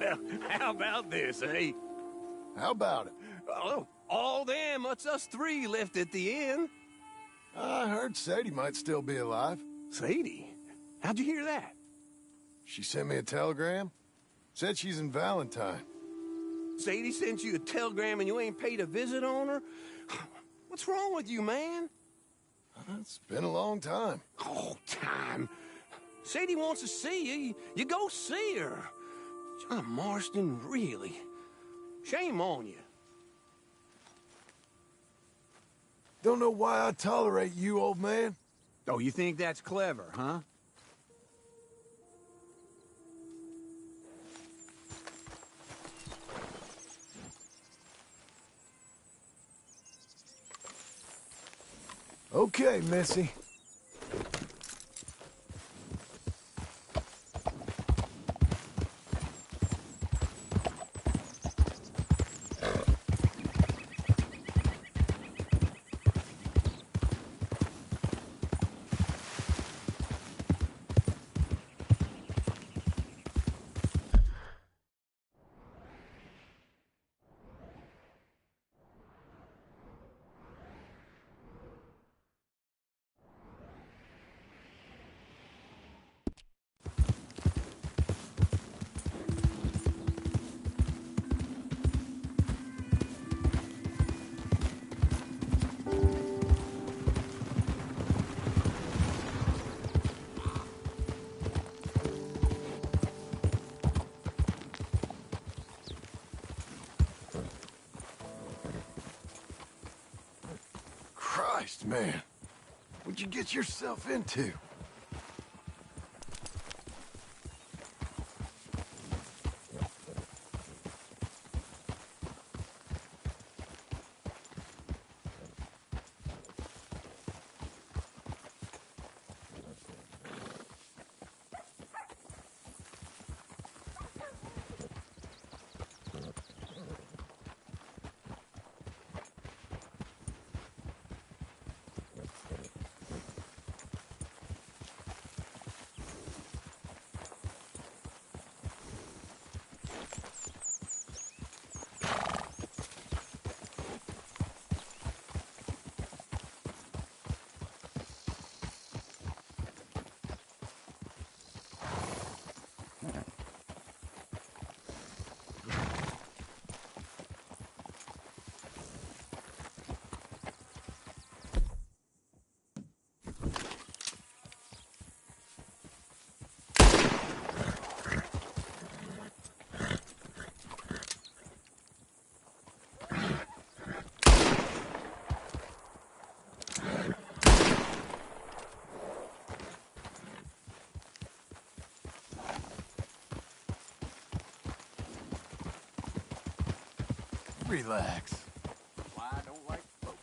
Well, how about this, eh? How about it? Oh, all them, it's us three left at the end. I heard Sadie might still be alive. Sadie? How'd you hear that? She sent me a telegram. Said she's in Valentine. Sadie sent you a telegram and you ain't paid a visit on her? What's wrong with you, man? It's been a long time. Oh, time. Sadie wants to see you. You go see her. John Marston, really. Shame on you. Don't know why I tolerate you, old man. Oh, you think that's clever, huh? Okay, Missy. Christ, man. What'd you get yourself into? Relax. Why I don't like folks.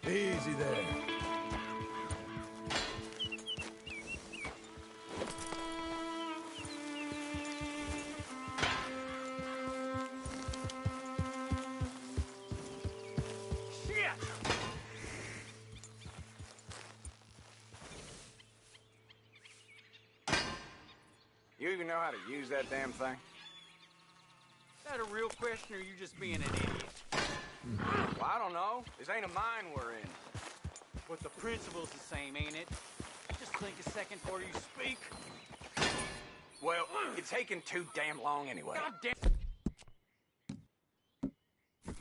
Easy there. You even know how to use that damn thing? Is that a real question, or are you just being an idiot? Well, I don't know. This ain't a mine we're in. But the principle's the same, ain't it? Just think a second before you speak. Well, it's taking too damn long anyway. God damn.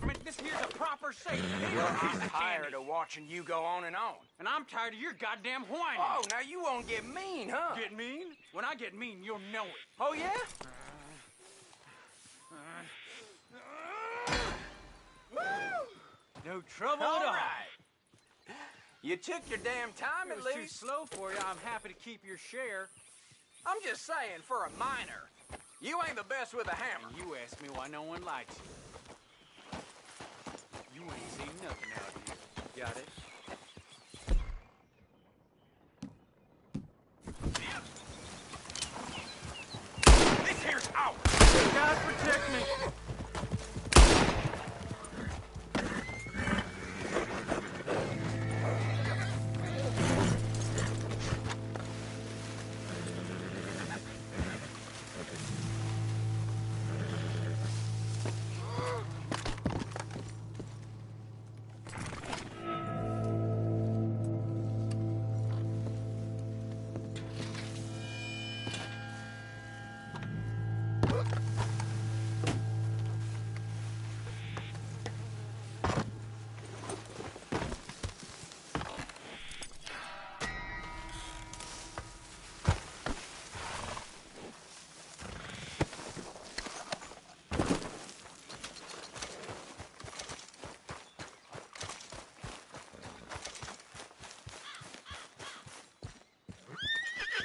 I mean, this here's a proper safe. Well, I'm tired of watching you go on. And I'm tired of your goddamn whining. Oh, now you won't get mean, huh? Get mean? When I get mean, you'll know it. Oh, yeah? No trouble All at all. right. You took your damn time, It at was too least. slow for you. I'm happy to keep your share. I'm just saying, for a miner, you ain't the best with a hammer. You asked me why no one likes you. You ain't seen nothing out here. Got it? This here's ours. God protect me.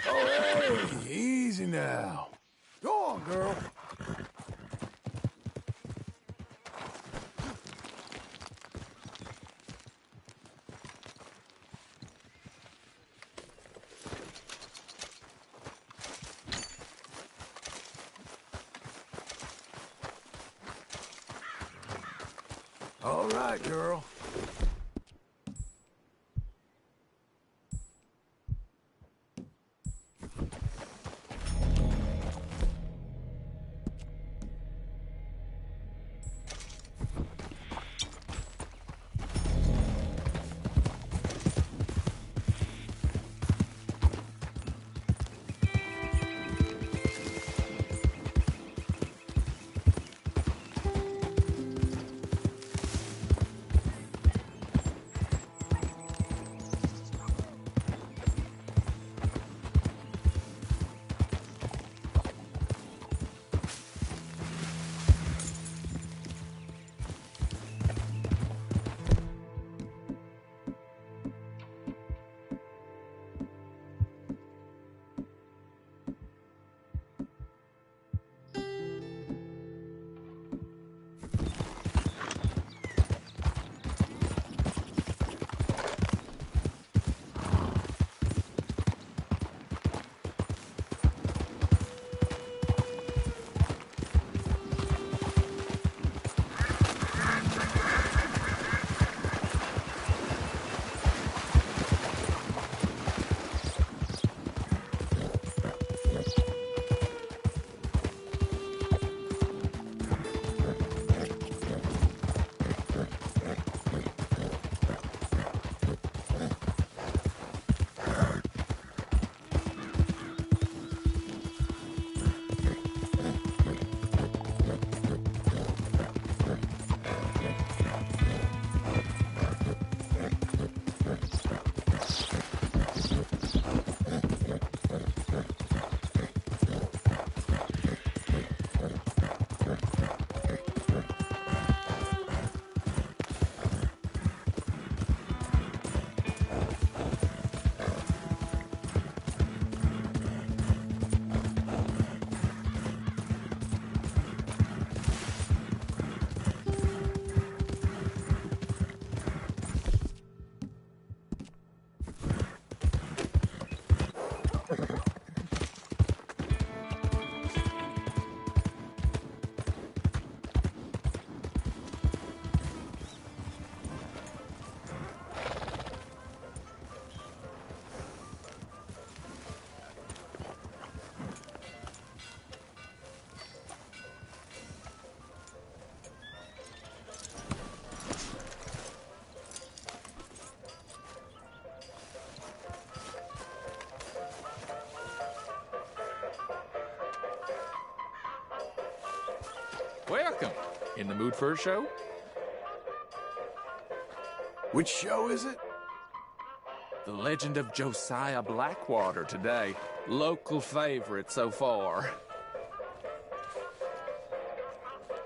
Oh, hey, easy now. Go on, girl. All right, girl. In the mood for a show? Which show is it? The Legend of Josiah Blackwater today. Local favorite so far.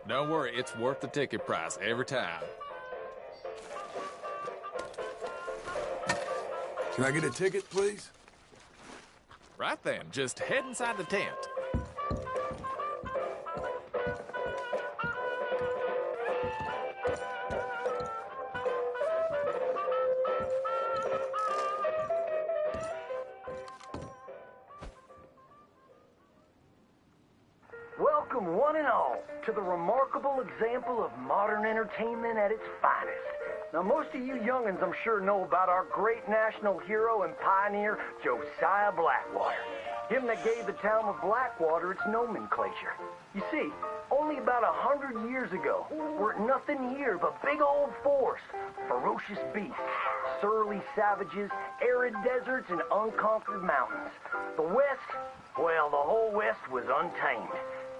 Don't worry, it's worth the ticket price every time. Can I get a ticket, please? Right then, just head inside the tent. Welcome, one and all, to the remarkable example of modern entertainment at its finest. Now, most of you young'uns, I'm sure, know about our great national hero and pioneer, Josiah Blackwater. Him that gave the town of Blackwater its nomenclature. You see, only about 100 years ago, weren't nothing here but big old forest, ferocious beasts, surly savages, arid deserts, and unconquered mountains. The West, well, the whole West was untamed.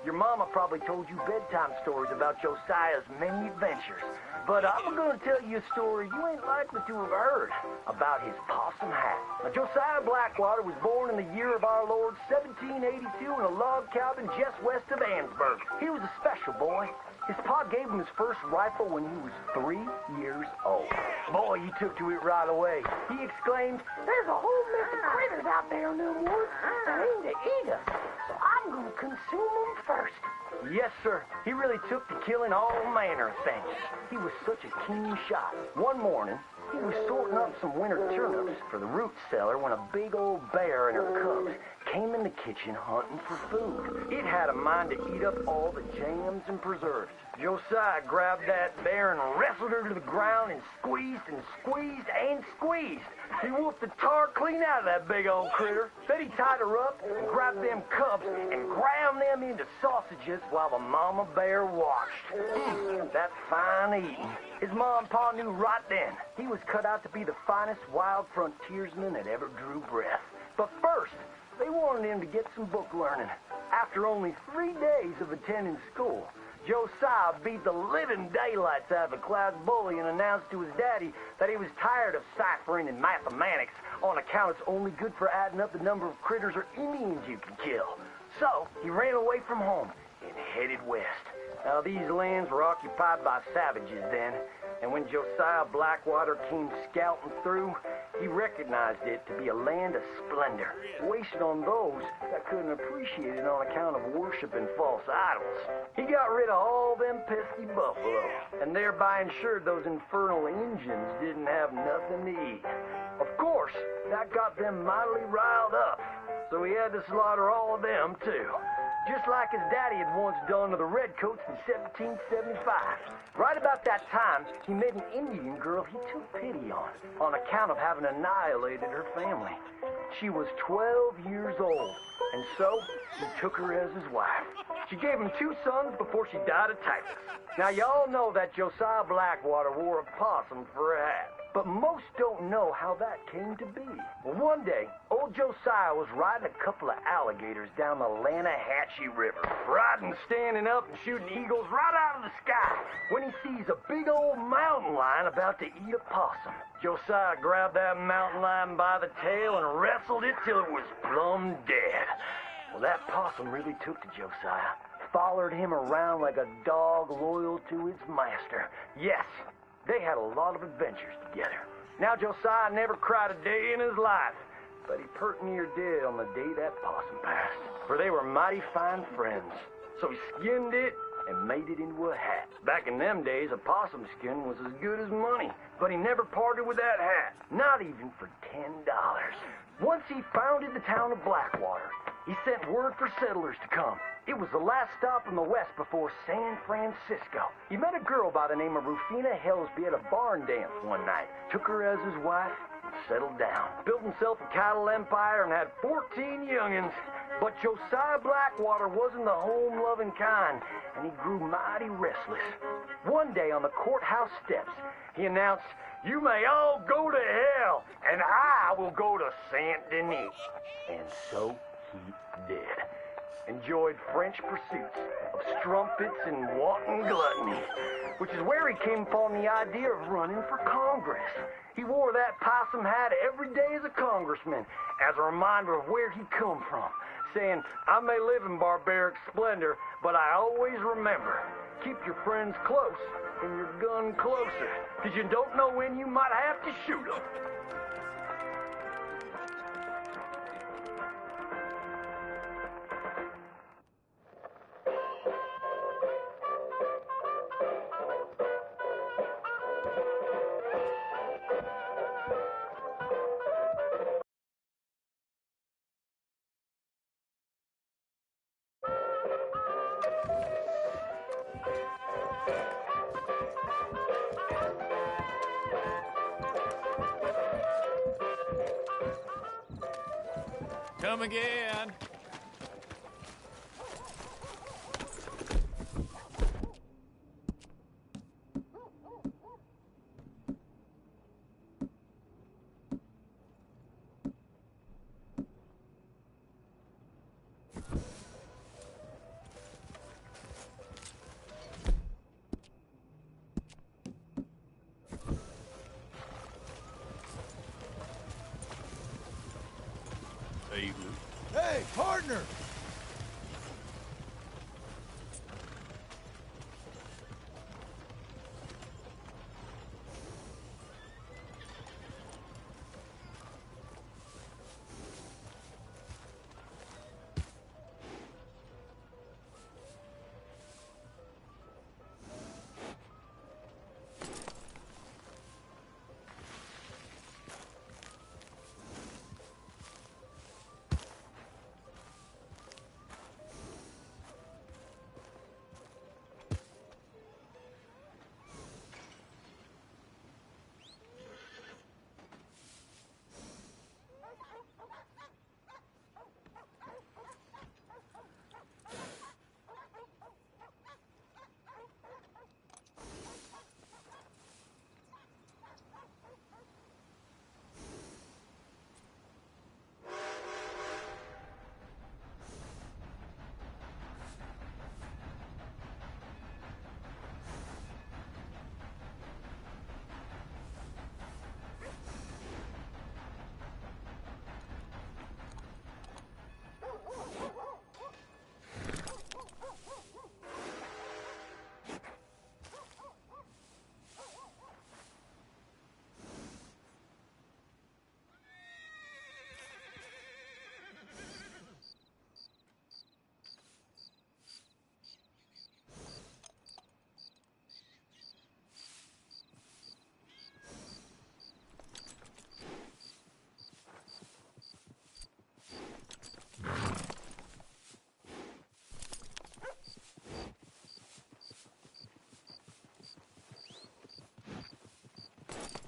Your mama probably told you bedtime stories about Josiah's many adventures. But I'm going to tell you a story you ain't likely to have heard about his possum hat. Now, Josiah Blackwater was born in the year of our Lord 1782 in a log cabin just west of Ansburg. He was a special boy. His pa gave him his first rifle when he was 3 years old. Boy, he took to it right away. He exclaimed, "There's a whole mess of critters out there in the woods that aim to eat us, so I'm going to consume them first." Yes, sir. He really took to killing all manner of things. He was such a keen shot. One morning, he was sorting up some winter turnips for the root cellar when a big old bear and her cubs came in the kitchen hunting for food. It had a mind to eat up all the jams and preserves. Josiah grabbed that bear and wrestled her to the ground and squeezed and squeezed and squeezed. He whooped the tar clean out of that big old critter. Then he tied her up and grabbed them cubs and ground them into sausages while the mama bear watched. That's fine eating. His mom and pa knew right then he was cut out to be the finest wild frontiersman that ever drew breath. But first, they wanted him to get some book learning. After only 3 days of attending school, Josiah beat the living daylights out of a class bully and announced to his daddy that he was tired of ciphering and mathematics on account it's only good for adding up the number of critters or Indians you can kill. So he ran away from home and headed west. Now, these lands were occupied by savages then, and when Josiah Blackwater came scouting through, he recognized it to be a land of splendor, wasted on those that couldn't appreciate it on account of worshiping false idols. He got rid of all them pesky buffalo, and thereby ensured those infernal Injuns didn't have nothing to eat. Of course, that got them mightily riled up, so he had to slaughter all of them, too. Just like his daddy had once done to the Redcoats in 1775. Right about that time, he met an Indian girl he took pity on account of having annihilated her family. She was 12 years old, and so he took her as his wife. She gave him 2 sons before she died of typhus. Now, y'all know that Josiah Blackwater wore a possum for a hat. But most don't know how that came to be. Well, one day, old Josiah was riding a couple of alligators down the Lanahatchee River. Riding, standing up, and shooting eagles right out of the sky when he sees a big old mountain lion about to eat a possum. Josiah grabbed that mountain lion by the tail and wrestled it till it was plumb dead. Well, that possum really took to Josiah. Followed him around like a dog loyal to its master. Yes, they had a lot of adventures together. Now, Josiah never cried a day in his life, but he pert near dead on the day that possum passed. For they were mighty fine friends. So he skinned it and made it into a hat. Back in them days, a possum skin was as good as money, but he never parted with that hat, not even for $10. Once he founded the town of Blackwater, he sent word for settlers to come. It was the last stop in the west before San Francisco. He met a girl by the name of Rufina Helsby at a barn dance one night, took her as his wife, and settled down. Built himself a cattle empire and had 14 youngins. But Josiah Blackwater wasn't the home-loving kind, and he grew mighty restless. One day on the courthouse steps, he announced, "You may all go to hell, and I will go to Saint Denis." And so he did. enjoyed French pursuits of strumpets and wanton gluttony, which is where he came upon the idea of running for Congress. He wore that possum hat every day as a congressman, as a reminder of where he come from, saying, I may live in barbaric splendor, but I always remember, keep your friends close and your gun closer, because you don't know when you might have to shoot them. Come again. Hey, partner!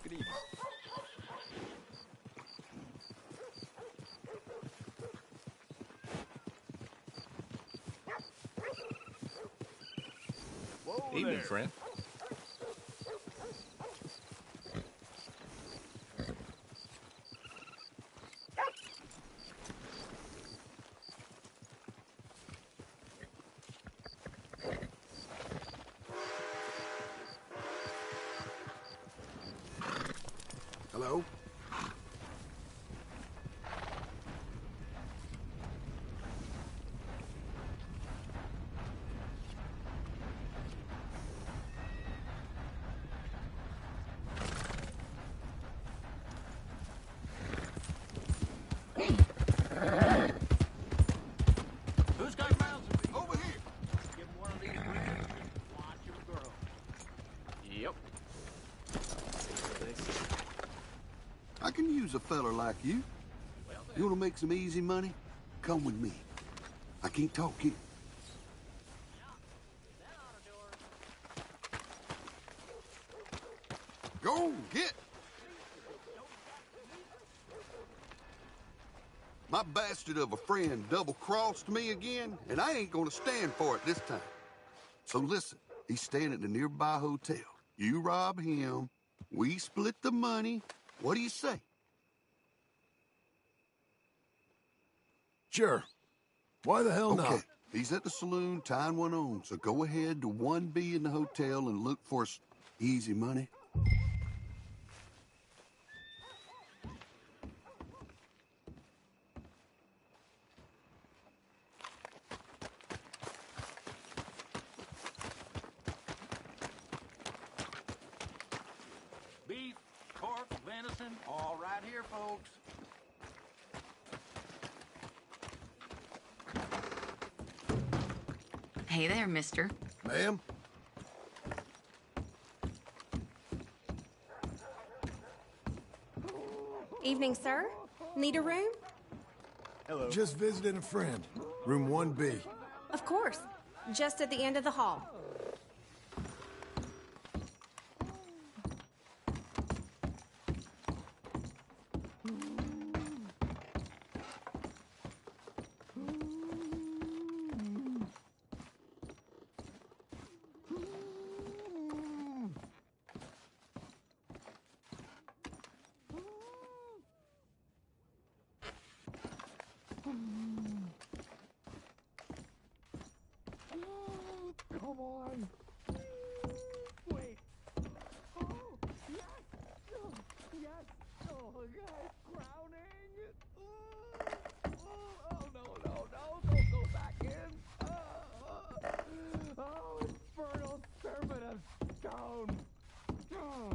Good evening. Whoa Evening, there. friend. Hello? Who's got mouths to feed? Over here! Give him one of these ribs and watch him grow. Yep. I can use a feller like you. You want to make some easy money? Come with me. I can't talk it. Go, get! My bastard of a friend double-crossed me again, and I ain't gonna stand for it this time. So listen, he's staying at the nearby hotel. You rob him, we split the money. What do you say? Sure. Why the hell Okay, not? he's at the saloon tying one on, so go ahead to 1B in the hotel and look for us. Easy money. Beef, pork, venison, all right here, folks. Hey there, mister. Ma'am? Evening, sir. Need a room? Just visiting a friend. Room 1B. Of course. Just at the end of the hall. Come on. Wait. Oh, yes. Oh, yes. Oh, guys, crowning. Oh, no. Don't go back in. Oh, infernal serpent of stone. Oh,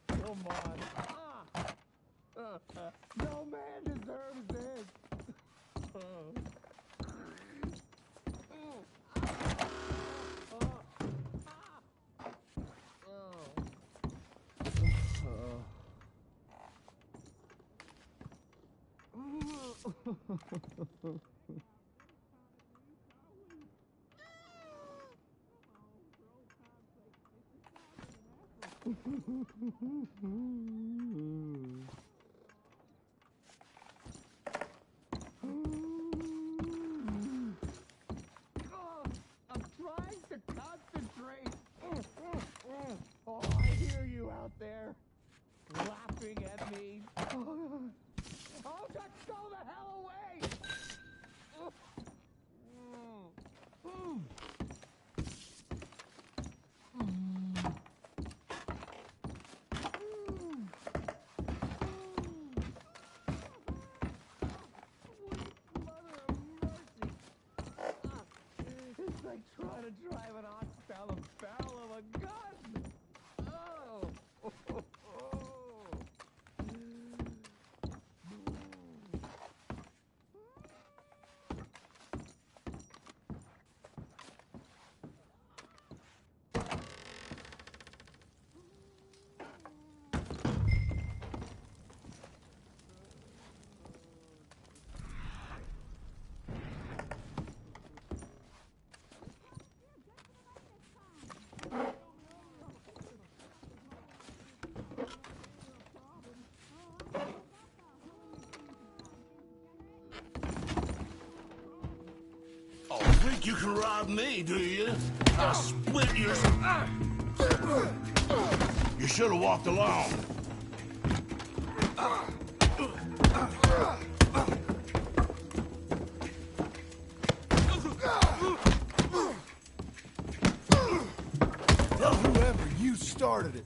come on. No man deserves this. I'm trying to concentrate. Oh, I hear you out there, laughing at me. Oh, just go the hell away! It's like trying to drive an ox down the barrel of a gun. Oh. Oh, think you can rob me, do you? I'll split your... You should have walked along. Tell whoever you started it.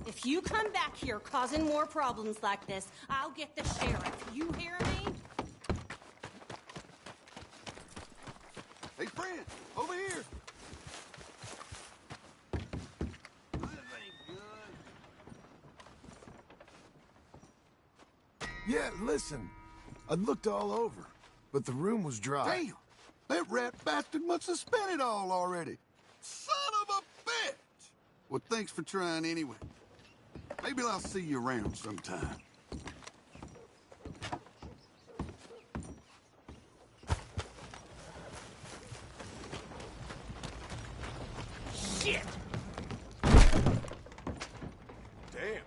If you come back here causing more problems like this, I'll get the sheriff. You hear me? Hey, friend, over here. Yeah, listen. I looked all over, but the room was dry. Damn! That rat bastard must have spent it all already. Son of a bitch! Well, thanks for trying anyway. Maybe I'll see you around sometime. Shit! Damn.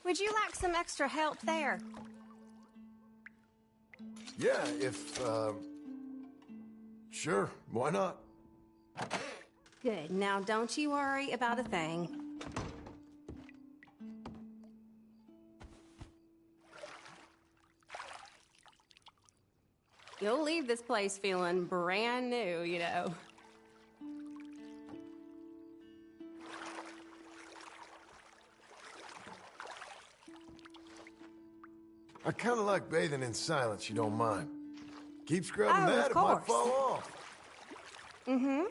Would you like some extra help there? Yeah, if, sure, why not? Good. Now, don't you worry about a thing. You'll leave this place feeling brand new, you know. I kind of like bathing in silence, you don't mind. Keep scrubbing Oh, that, of it might course. fall off. Mm-hmm.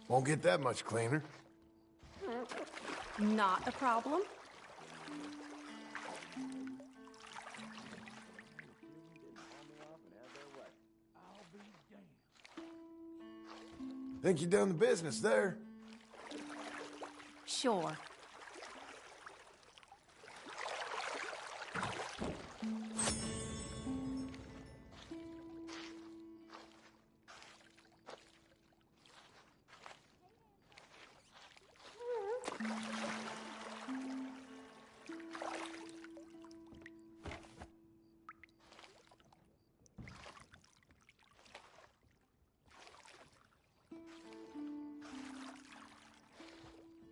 Won't get that much cleaner. Not a problem. Think you done the business there. Sure.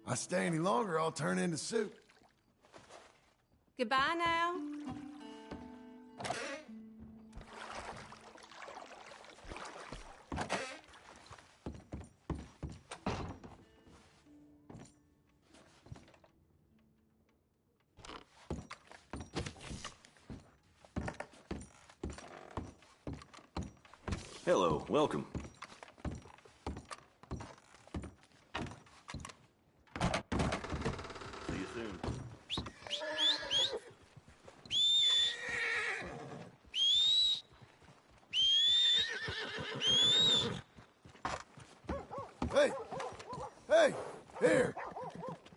I stay any longer, I'll turn into soup. Goodbye now. Hello, welcome. See you soon. Hey! Hey! Here!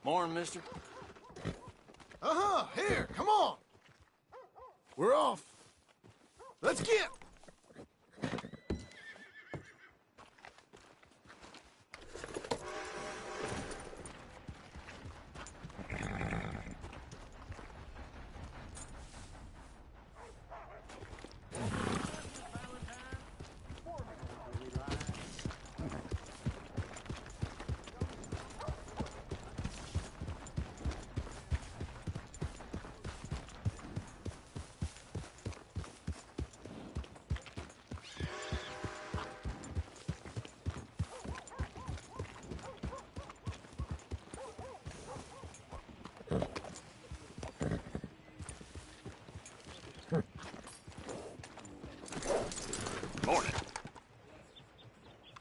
Morning, mister. Uh-huh! Here! Come on! We're off! Let's get! Morning.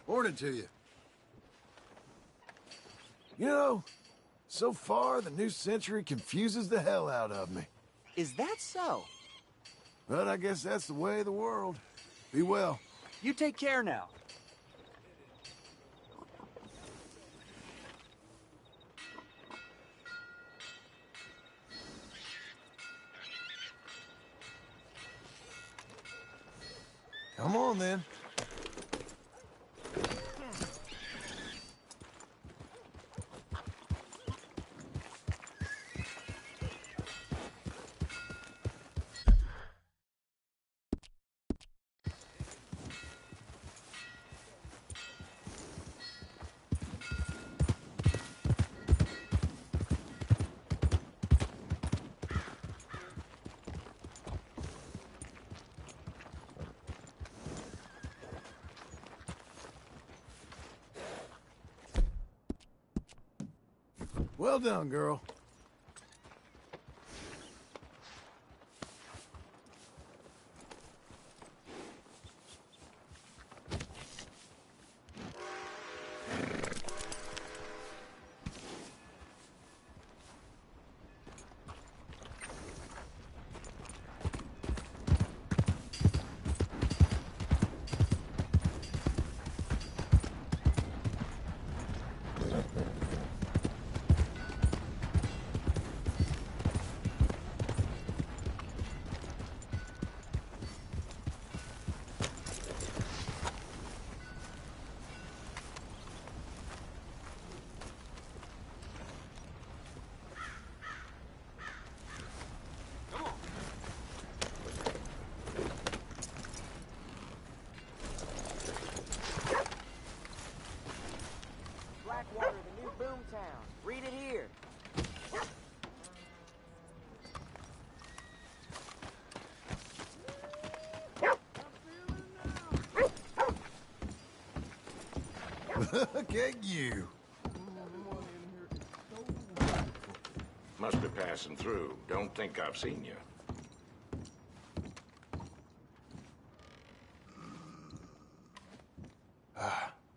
Morning to you. You know, so far the new century confuses the hell out of me. Is that so? But I guess that's the way of the world. Be well. You take care now. Come on, then. Well done, girl. Blackwater, the new boomtown. Read it here. Look at you. Must be passing through. Don't think I've seen you.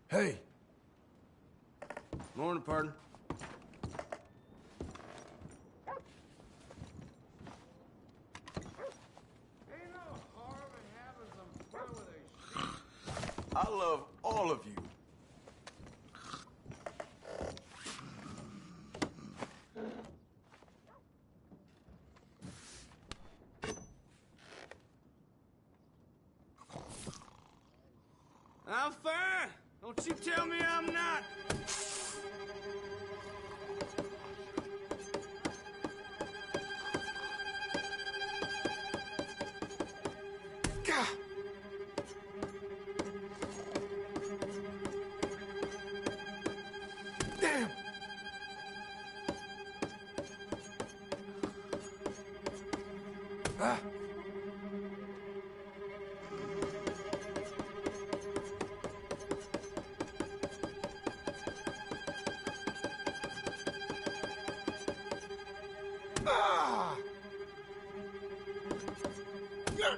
Hey. Morning, partner. I love all of you. I'm fine. Don't you tell me I'm not. God. Damn. Ah. Ah. Yeah.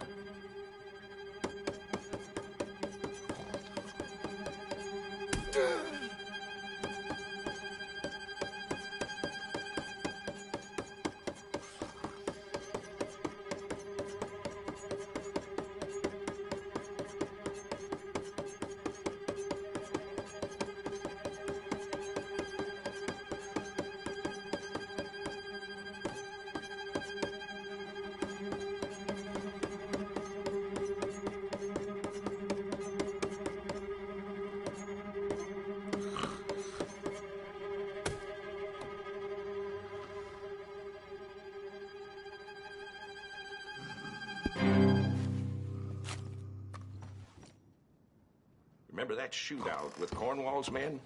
Remember that shootout with Cornwall's men?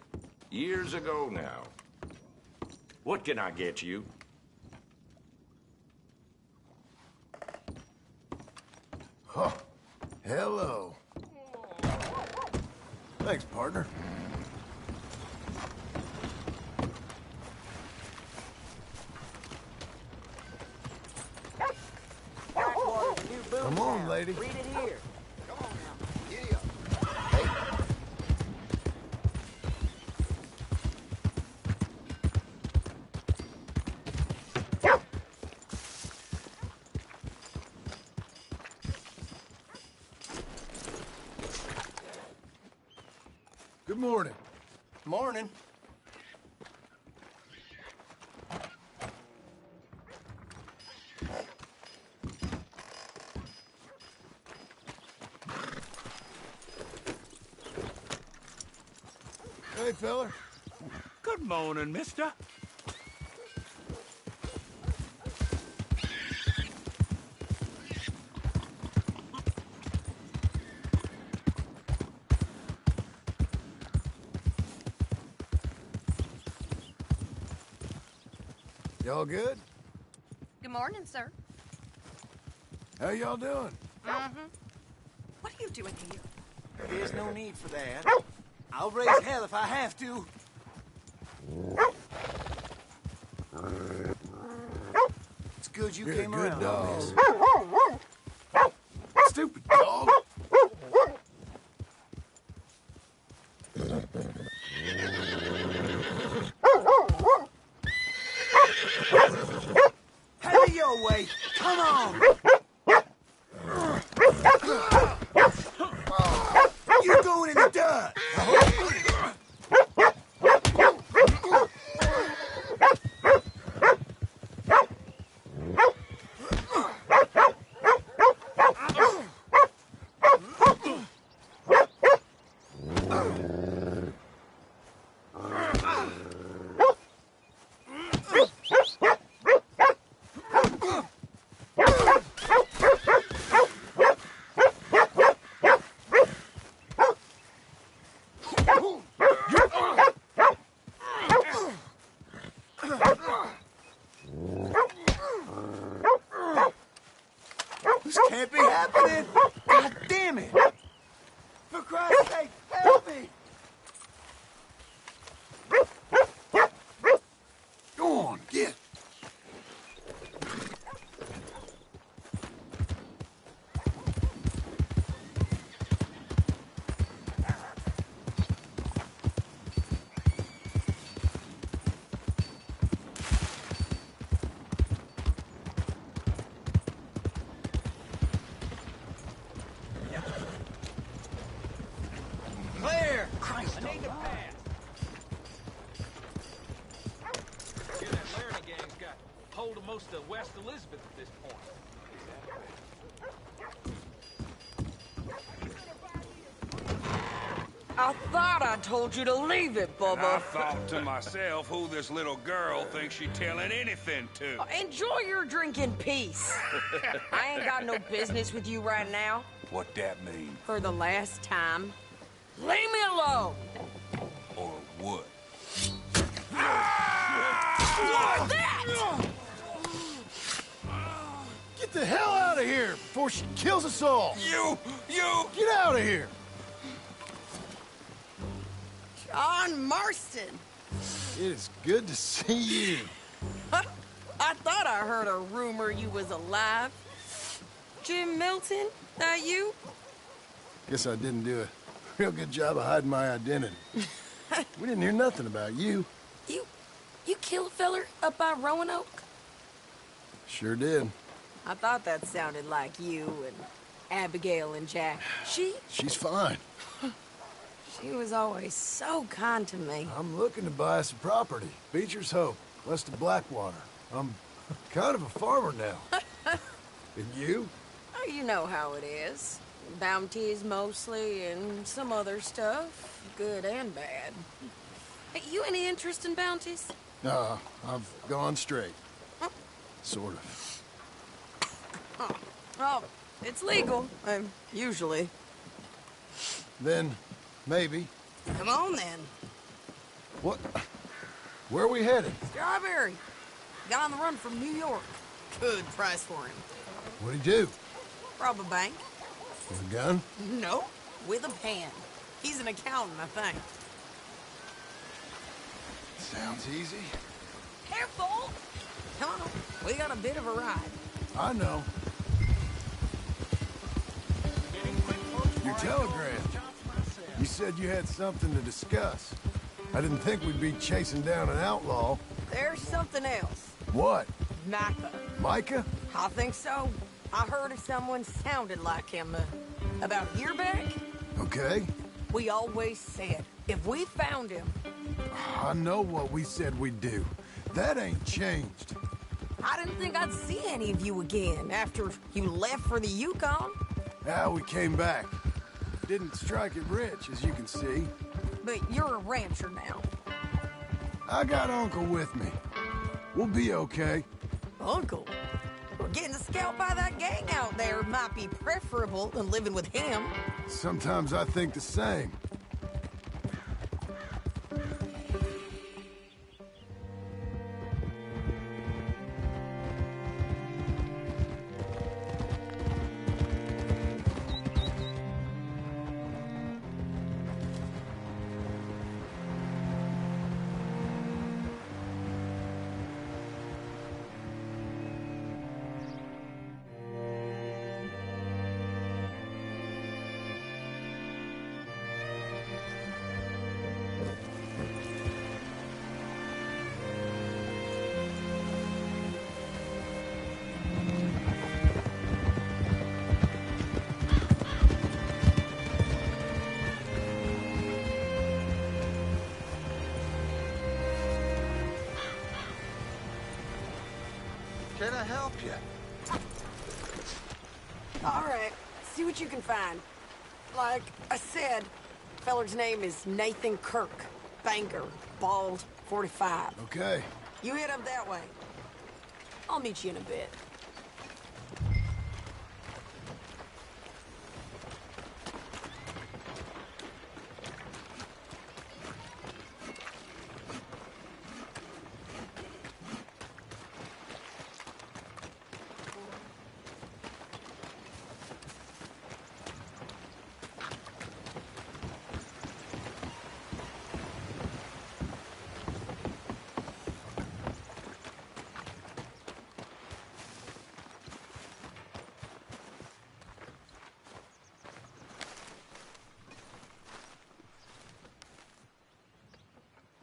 Years ago now. What can I get you? Huh. Hello. Thanks, partner. Blackwater, the new boomtown. Come on, lady. Read it here. Come on now. Yeah. Good morning. Morning. Hey, feller. Good morning, mister. Y'all good? Good morning, sir. How y'all doing? What are you doing here? There's no need for that. I'll raise hell if I have to. It's good you You're came a good around. dog. Miss. Stupid dog. Have it your way. Come on. You're going in the dirt. This can't be happening. God damn it. For Christ's sake, help me. Go on, get. Clear. I need to pass. Hear that Laramie gang's got hold of most of West Elizabeth at this point. I thought I told you to leave it, I Bubba. thought to myself who this little girl thinks she's telling anything to. Enjoy your drink in peace. I ain't got no business with you right now. What that mean? For the last time, leave me alone. Or what? What's that? Get the hell out of here before she kills us all. You! Get out of here. John Marston. It is good to see you. I thought I heard a rumor you was alive. Jim Milton, that you? Guess I didn't do a real good job of hiding my identity. We didn't hear nothing about you. You kill a feller up by Roanoke? Sure did. I thought that sounded like you and Abigail and Jack. She's fine. She was always so kind to me. I'm looking to buy some property. Beecher's Hope, west of Blackwater. I'm kind of a farmer now. And you? Oh, you know how it is. Bounties mostly and some other stuff, good and bad. Hey, you any interest in bounties? I've gone straight. Sort of. Oh, it's legal, usually. Then, maybe. Come on, then. What? Where are we headed? Strawberry. Got on the run from New York. Good price for him. What'd he do? Rob a bank. With a gun? No, with a pen. He's an accountant, I think. Sounds easy. Careful! Come on, we got a bit of a ride. I know. Your telegram. You said you had something to discuss. I didn't think we'd be chasing down an outlaw. There's something else. What? Micah. Micah? I think so. I heard of someone sounded like him about a year back. Okay. We always said, if we found him... I know what we said we'd do. That ain't changed. I didn't think I'd see any of you again after you left for the Yukon. Yeah, we came back. Didn't strike it rich, as you can see. But you're a rancher now. I got Uncle with me. We'll be okay. Uncle? Well, getting scalped by that gang out there might be preferable than living with him. Sometimes I think the same. Can I help you? All right, see what you can find. Like I said, feller's name is Nathan Kirk. Banker, bald, 45. Okay. You head up that way. I'll meet you in a bit.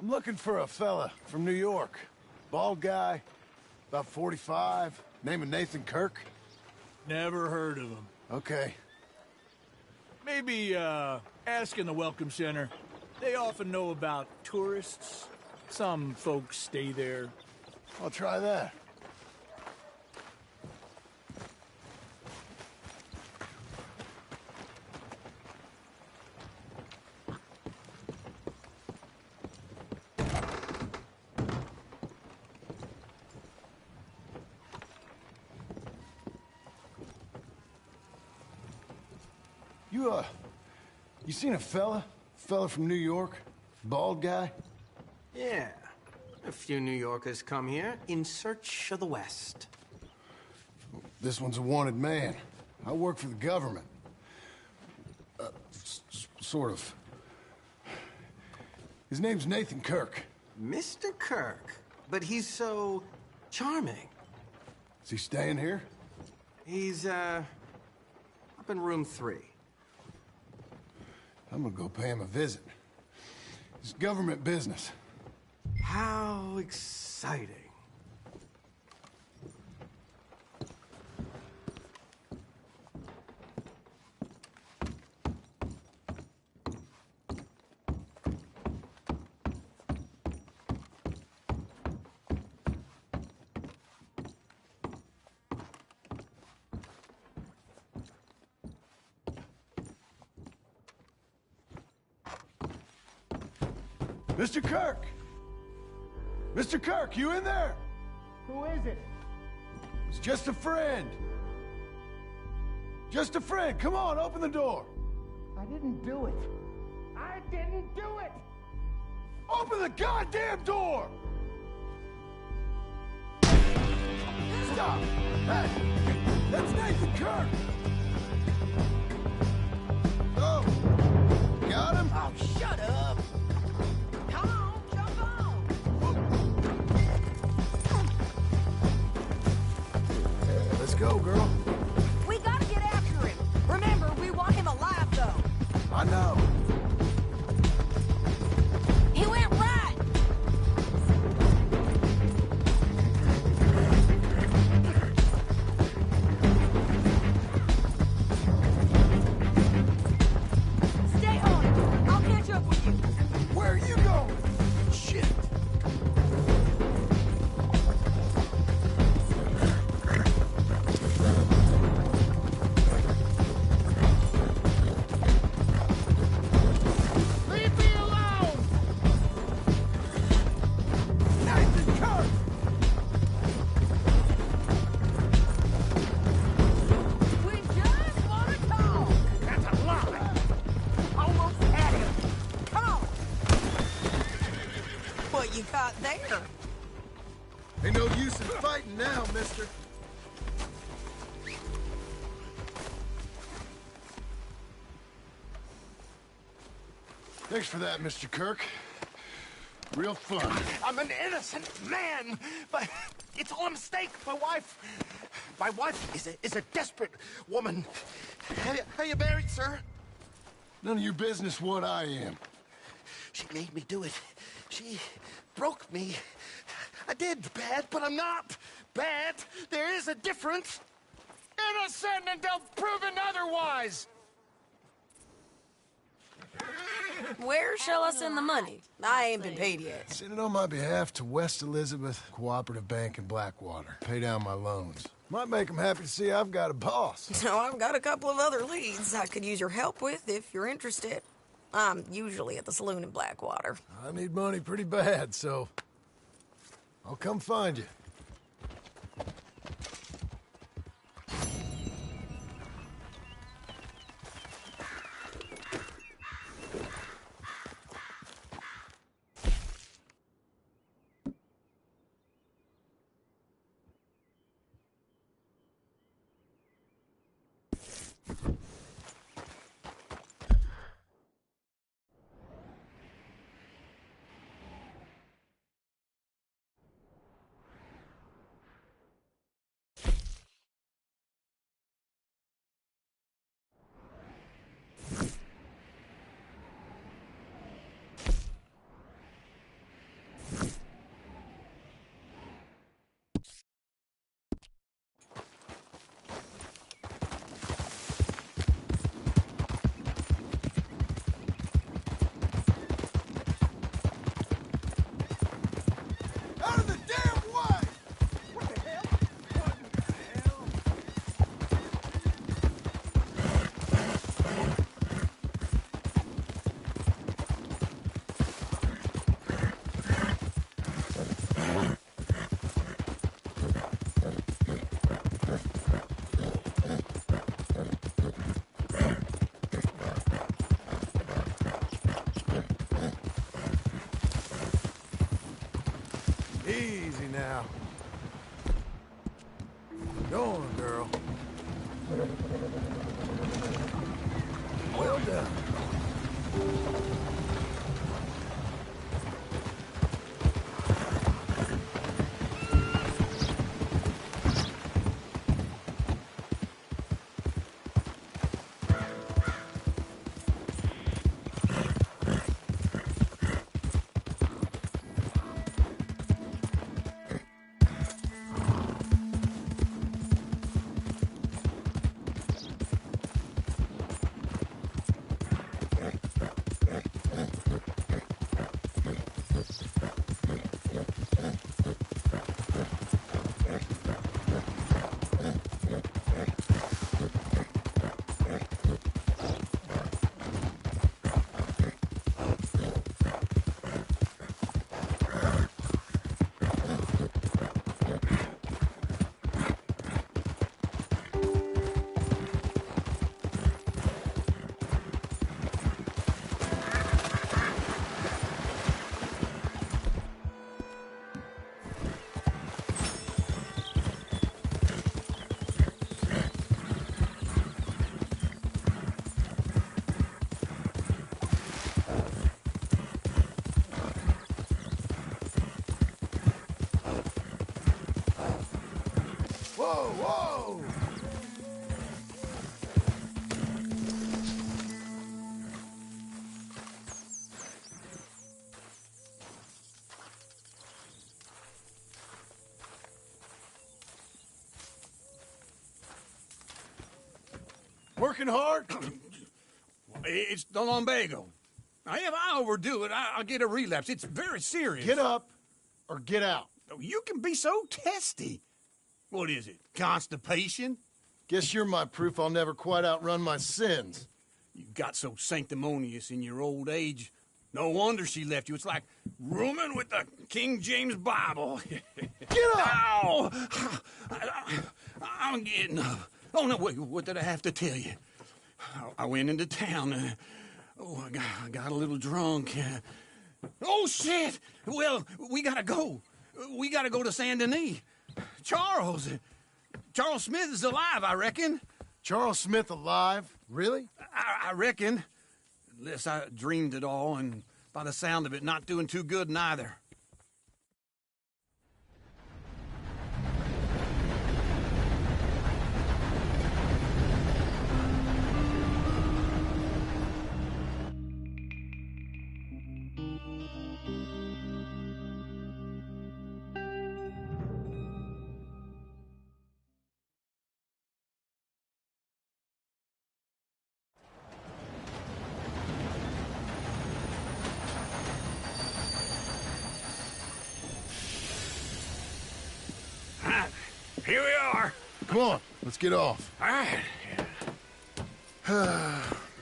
I'm looking for a fella from New York. Bald guy, about 45, name of Nathan Kirk. Never heard of him. Okay. Maybe, ask in the Welcome Center. They often know about tourists. Some folks stay there. I'll try that. You seen a fella? Fella from New York? Bald guy? Yeah. A few New Yorkers come here in search of the West. This one's a wanted man. I work for the government. Sort of. His name's Nathan Kirk. Mr. Kirk? But he's so charming. Is he staying here? He's, up in room 3. I'm gonna go pay him a visit. It's government business. How exciting. Mr. Kirk! Mr. Kirk, you in there? Who is it? It's just a friend. Just a friend. Come on, open the door. I didn't do it. I didn't do it! Open the goddamn door! Stop! Hey! That's Nathan Kirk! Oh! Got him? Oh, shut up! Come on, jump on! Let's go, girl. We gotta get after him. Remember, we want him alive, though. I know. He went right. use in fighting now, mister. Thanks for that, Mr. Kirk. Real fun. I'm an innocent man, but it's all a mistake. My wife is a desperate woman. Are you married, sir? None of your business what I am. She made me do it. She broke me. I did bad, but I'm not bad. There is a difference. Innocent until proven otherwise. Where shall I send the money? I ain't been paid yet. Send it on my behalf to West Elizabeth Cooperative Bank in Blackwater. Pay down my loans. Might make them happy to see I've got a boss. So I've got a couple of other leads I could use your help with if you're interested. I'm usually at the saloon in Blackwater. I need money pretty bad, so I'll come find you. Easy now. Go on, girl. Well done. Whoa, whoa! Working hard? It's the lumbago. Now, if I overdo it, I'll get a relapse. It's very serious. Get up or get out. You can be so testy. What is it, constipation? Guess you're my proof I'll never quite outrun my sins. You got so sanctimonious in your old age. No wonder she left you. It's like rooming with the King James Bible. Get up! Ow! I'm getting up. Oh, no, wait, what did I have to tell you? I went into town. I got a little drunk. Oh, shit! Well, we gotta go. We gotta go to Saint Denis. Charles! Charles Smith is alive, I reckon. Charles Smith alive? Really? I reckon. Unless I dreamed it all, and by the sound of it, not doing too good neither. Here we are. Come on, let's get off. All right.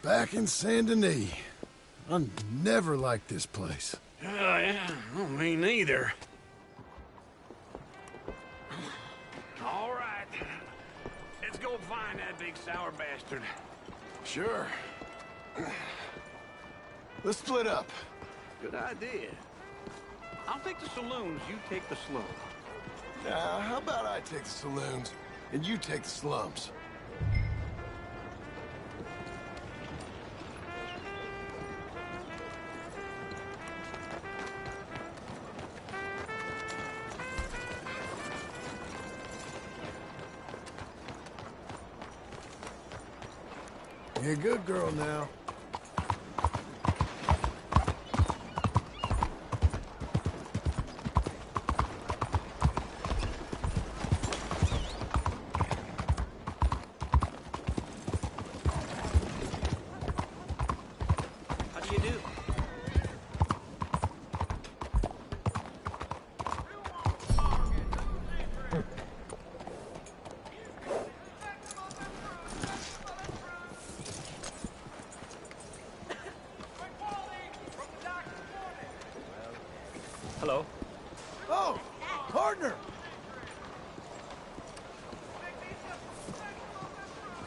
Back in Saint Denis. I never liked this place. Yeah, well, me neither. All right. Let's go find that big sour bastard. Sure. Let's split up. Good idea. I'll take the saloons, you take the slums. How about I take the saloons, and you take the slums? You're a good girl now. Hello. Oh, partner.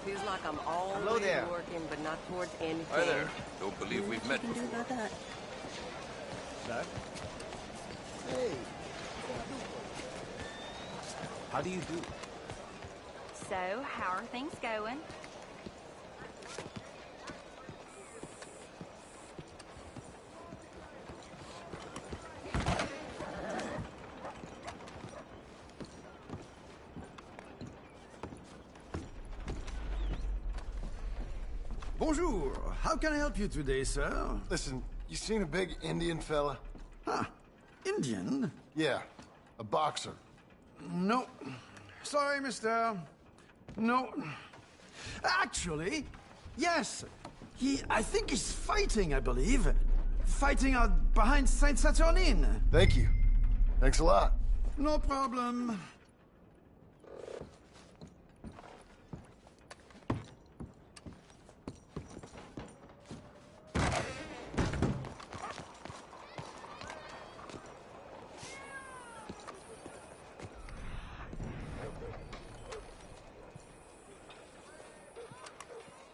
Feels like I'm always Hello there. working, but not towards anything. Hi there. Don't believe we've met What can you do before. about that? Sir? Hey. How do you do? So, how are things going? Bonjour. How can I help you today, sir? Listen, you seen a big Indian fella? Ah, Indian? Yeah, a boxer. No. Sorry, mister. No. Actually, yes. I think he's fighting, I believe. Fighting out behind Saint Saturnine. Thank you. Thanks a lot. No problem.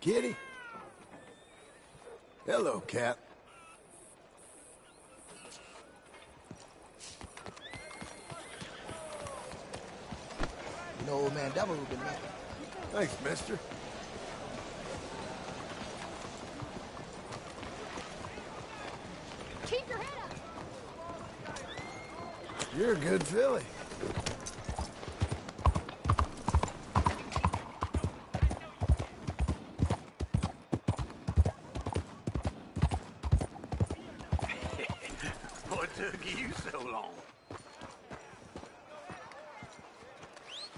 Kitty. Hello, cat. You know, old man Devil been there. Thanks, mister. Keep your head up! You're a good filly. What took you so long?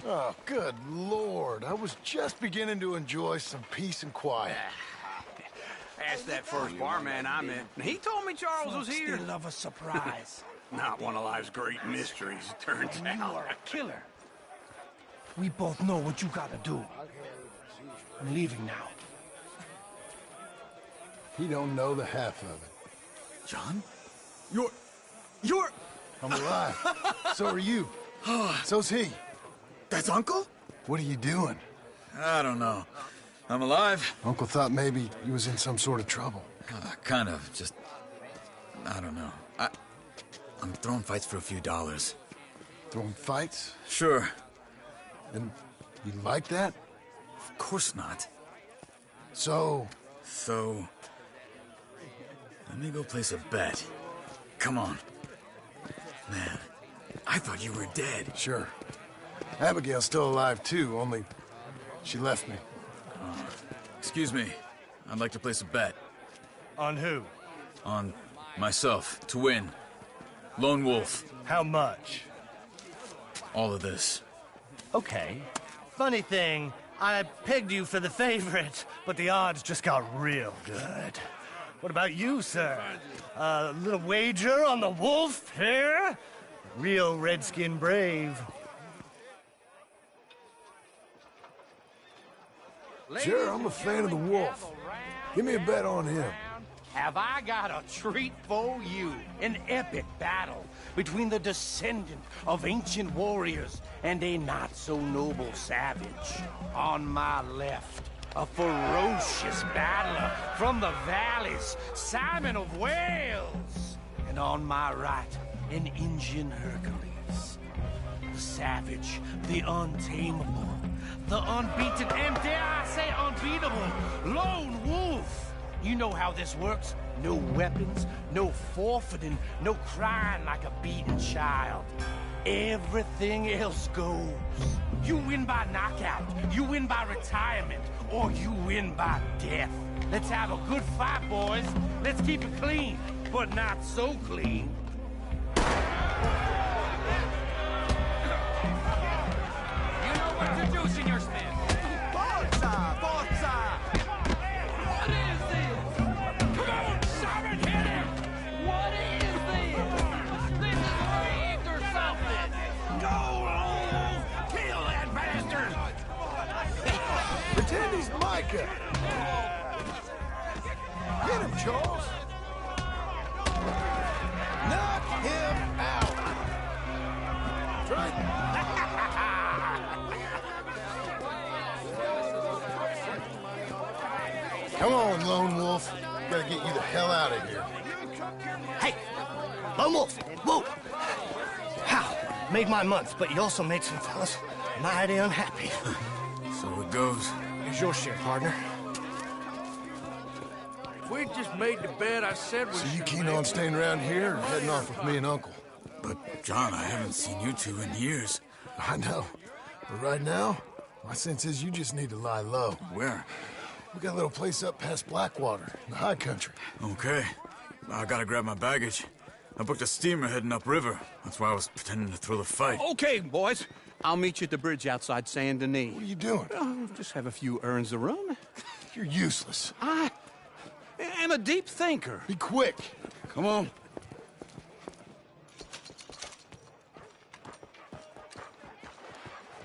Oh, good Lord. I was just beginning to enjoy some peace and quiet. Asked that first barman I met. He told me Charles was here. Still love a surprise. Not one of life's great mysteries, it turns And you out. are a killer. We both know what you gotta do. I'm leaving now. He don't know the half of it. John? You're... I'm alive. So are you. So's he. That's Uncle? What are you doing? I don't know. I'm alive. Uncle thought maybe you was in some sort of trouble. Kind of. Just... I don't know. I'm throwing fights for a few dollars. Throwing fights? Sure. And you like that? Of course not. So, let me go place a bet. Come on. Man, I thought you were dead. Sure. Abigail's still alive too, only she left me. Excuse me. I'd like to place a bet. On who? On myself, to win. Lone Wolf. How much? All of this. Okay. Funny thing, I pegged you for the favorite, but the odds just got real good. What about you, sir? A little wager on the wolf here? Real redskin brave. Sure, I'm a fan of the wolf. Give me a bet on him. Have I got a treat for you? An epic battle between the descendant of ancient warriors and a not-so-noble savage. On my left, a ferocious battler from the valleys, Simon of Wales. And on my right, an Indian Hercules. The savage, the untamable, the unbeaten, and dare I say unbeatable, Lone Wolf. You know how this works. No weapons, no forfeiting, no crying like a beaten child. Everything else goes. You win by knockout, you win by retirement, or you win by death. Let's have a good fight, boys. Let's keep it clean, but not so clean. You know what to do, Senor Smith. Forza! Forza! What is this? Come on, Simon, hit him! What is this? This is rigged or something! Go, Lone! Kill that bastard! Pretend he's Micah. Get him, Charles. Knock him out. Try. Come on, Lone Wolf. Gotta get you the hell out of here. Hey, Lone Wolf, whoa! How? Made my month, but you also made some fellas mighty unhappy. So it goes. Here's your share, partner. If we just made the bet I said we So you should keen make, on staying around here or heading off with me and Uncle? But, John, I haven't seen you two in years. I know. But right now, my sense is you just need to lie low. Where? We got a little place up past Blackwater, in the high country. Okay. I gotta grab my baggage. I booked a steamer heading upriver. That's why I was pretending to throw the fight. Okay, boys. I'll meet you at the bridge outside Saint Denis. What are you doing? Oh, just have a few urns of rum. You're useless. I am a deep thinker. Be quick. Come on.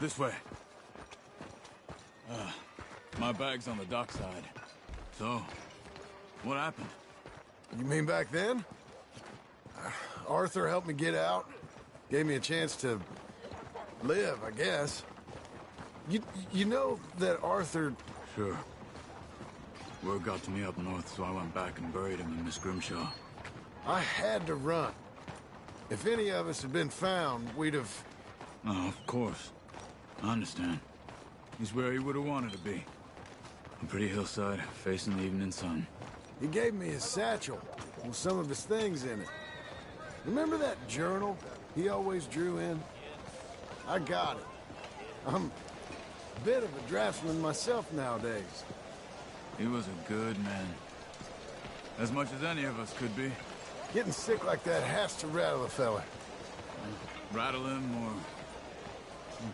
This way. My bag's on the dockside. So, what happened? You mean back then? Arthur helped me get out. Gave me a chance to live, I guess. You know that Arthur... Sure. Word got to me up north, so I went back and buried him in Miss Grimshaw. I had to run. If any of us had been found, we'd have... Oh, of course. I understand. He's where he would have wanted to be. A pretty hillside, facing the evening sun. He gave me his satchel with some of his things in it. Remember that journal he always drew in? I got it. I'm a bit of a draftsman myself nowadays. He was a good man. As much as any of us could be. Getting sick like that has to rattle a fella. Rattle him or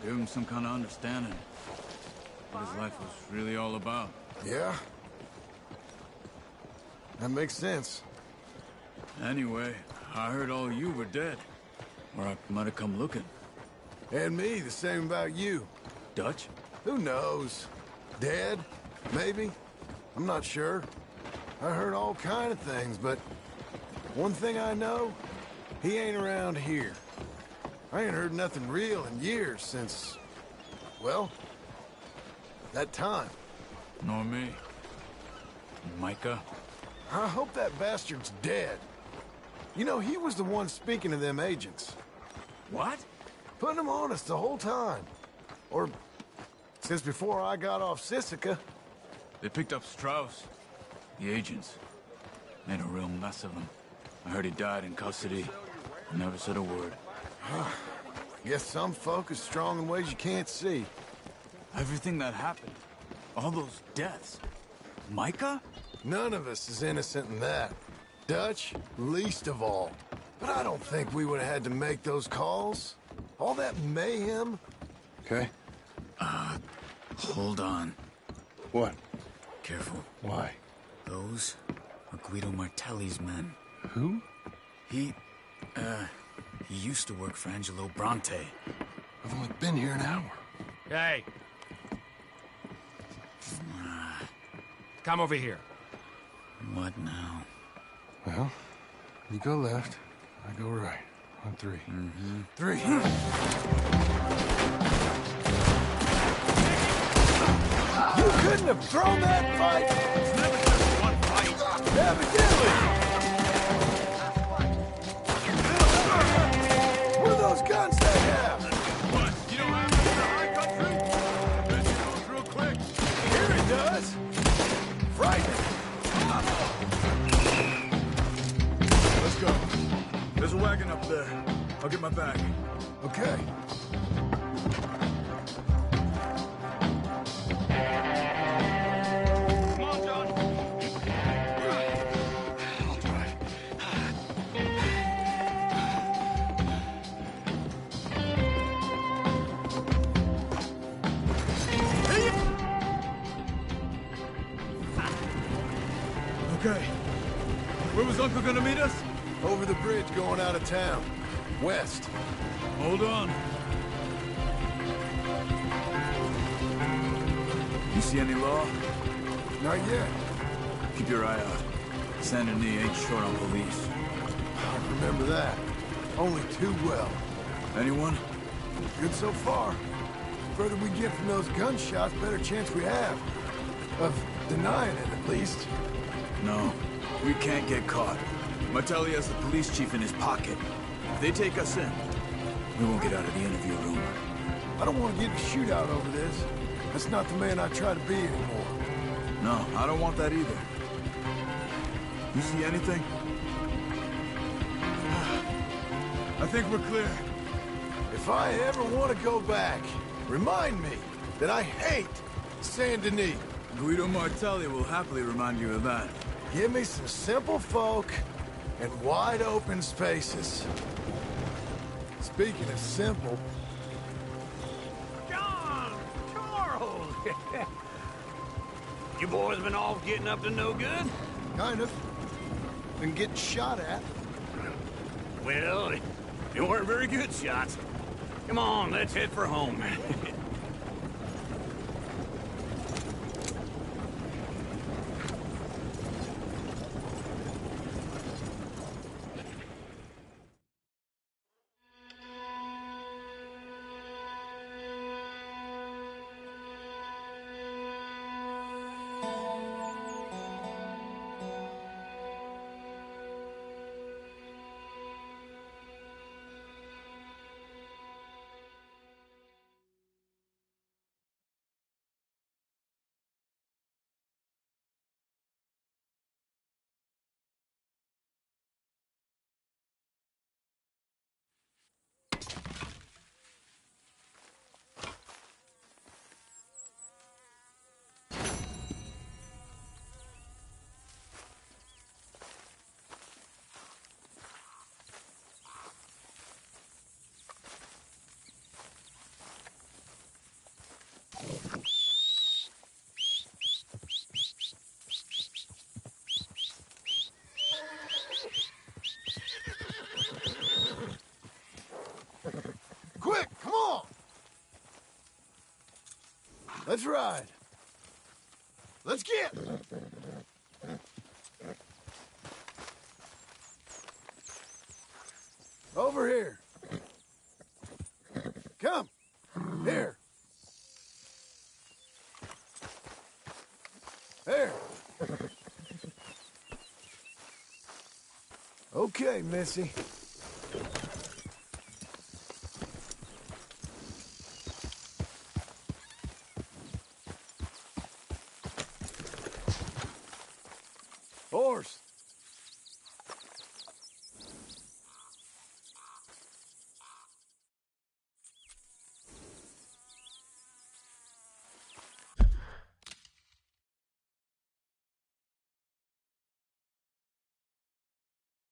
give him some kind of understanding. What his life was really all about. Yeah? That makes sense. Anyway, I heard all you were dead. Or I might have come looking. And me, the same about you. Dutch? Who knows? Dead? Maybe? I'm not sure. I heard all kind of things, but one thing I know, he ain't around here. I ain't heard nothing real in years since, well, that time. Nor me. Micah? I hope that bastard's dead. You know, he was the one speaking to them agents. What? putting them on us the whole time. Or since before I got off Sisika. They picked up Strauss. The agents. Made a real mess of him. I heard he died in custody. Never said a word. Guess some folk is strong in ways you can't see. Everything that happened. All those deaths. Micah? None of us is innocent in that. Dutch, least of all. But I don't think we would have had to make those calls. All that mayhem. Okay. Hold on. What? Careful. Why? Those are Guido Martelli's men. Who? He used to work for Angelo Bronte. I've only been here an hour. Hey. Come over here. What now? Well, you go left, I go right. On three. Mm-hmm. 3. You couldn't have thrown that fight! It's never just one fight. Evidently! What are those guns they have? What? You don't have them in the high country? I bet you go through quick. Here it does. Frightening. Let's go. There's a wagon up there. I'll get my bag. Okay. Come on, John. I'll drive. Okay. Where was Uncle gonna meet us? Over the bridge going out of town. West. Hold on. You see any law? Not yet. Keep your eye out. Saint Denis ain't short on police. I remember that. Only too well. Anyone? Good so far. Further we get from those gunshots, better chance we have. Of denying it, at least. No. We can't get caught. Martelli has the police chief in his pocket. If they take us in, we won't get out of the interview room. I don't want to get in a shootout over this. That's not the man I try to be anymore. No, I don't want that either. You see anything? I think we're clear. If I ever want to go back, remind me that I hate Saint Denis. Guido Martelli will happily remind you of that. Give me some simple folk and wide open spaces. Speaking of simple... John! Charles! You boys been off getting up to no good? Kind of. Been getting shot at. Well, they weren't very good shots. Come on, let's head for home. Quick, come on! Let's ride. Let's get! Over here. Come. Here. There. Okay, Missy. course.